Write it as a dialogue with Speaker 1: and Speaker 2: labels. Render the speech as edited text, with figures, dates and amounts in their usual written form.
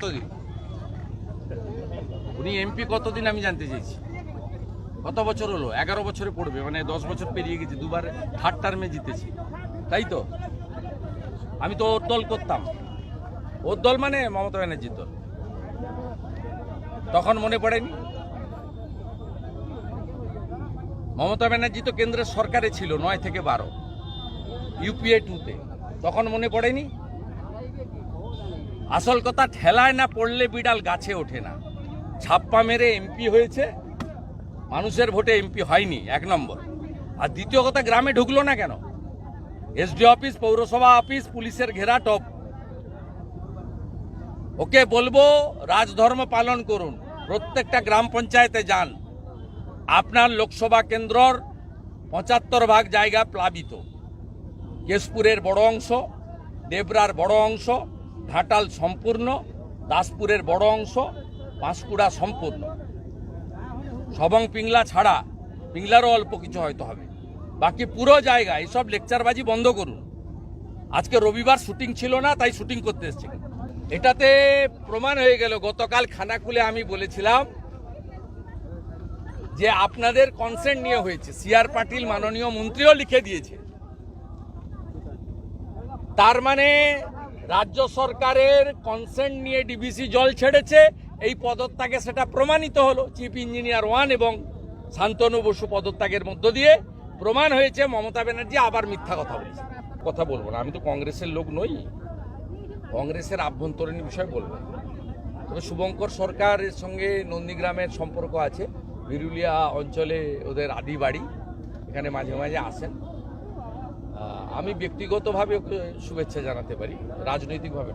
Speaker 1: কতদিন? উনি এমপি কতদিন আমি জানতে চাইছি। কত বছর হলো? 11 বছরে পড়বে, মানে 10 বছর পেরিয়ে গেছে। দুবার থার্ড টার্মে জিতেছি, তাই তো? আমি তো ওর দল করতাম। ওর দল মানে মমতা ব্যানার্জির দল। তখন মনে পড়েনি? মমতা ব্যানার্জি তো কেন্দ্রের সরকারে ছিল 9 থেকে 12, ইউপিএ 2-তে। তখন মনে পড়েনি? আসল কথা, ঠেলায় না পড়লে বিড়াল গাছে ওঠে না। ছাপ্পা মেরে এমপি হয়েছে, মানুষের ভোটে এমপি হয়নি, 1 নম্বর। আর দ্বিতীয় কথা, গ্রামে ঢুকলো না কেন? এসডি অফিস, পৌরসভা অফিস, পুলিশের ঘেরা টপ। ওকে বলবো রাজধর্ম পালন করুন, প্রত্যেকটা গ্রাম পঞ্চায়েতে যান। আপনার লোকসভা কেন্দ্রর 75% জায়গা প্লাবিত। কেশপুরের বড় অংশ, দেবরার বড় অংশ, ঘাটাল সম্পূর্ণ, দাসপুরের বড় অংশ, পাঁশকুড়া সম্পূর্ণ। সবং পিংলা ছাড়া, পিংলারও অল্প কিছু হয়তো হবে, বাকি পুরো জায়গা। এইসব লেকচারবাজি বন্ধ করুন। আজকে রবিবার শুটিং ছিল না, তাই শুটিং করতে এসেছি। এটাতে প্রমাণ হয়ে গেল, গতকাল খানাকুলে আমি বলেছিলাম যে আপনাদের কনসেন্ট নিয়ে হয়েছে। সিআর পাটিল মাননীয় মন্ত্রীও লিখে দিয়েছে। তার মানে রাজ্য সরকারের কনসেন্ট নিয়ে ডিভিসি জল ছেড়েছে। এই পদত্যাগে সেটা প্রমাণিত হলো। চিফ ইঞ্জিনিয়ার 1 এবং শান্তনু বসু পদত্যাগের মধ্য দিয়ে প্রমাণ হয়েছে মমতা ব্যানার্জি আবার মিথ্যা কথা বলেছে। কথা বলবো না, আমি তো কংগ্রেসের লোক নই, কংগ্রেসের আভ্যন্তরীণ বিষয় বলবো। তবে শুভঙ্কর সরকারের সঙ্গে নন্দীগ্রামের সম্পর্ক আছে। বিরুলিয়া অঞ্চলে ওদের আদি বাড়ি, এখানে মাঝে মাঝে আসেন। আমি ব্যক্তিগতভাবে ওকে শুভেচ্ছা জানাতে পারি, রাজনৈতিকভাবে।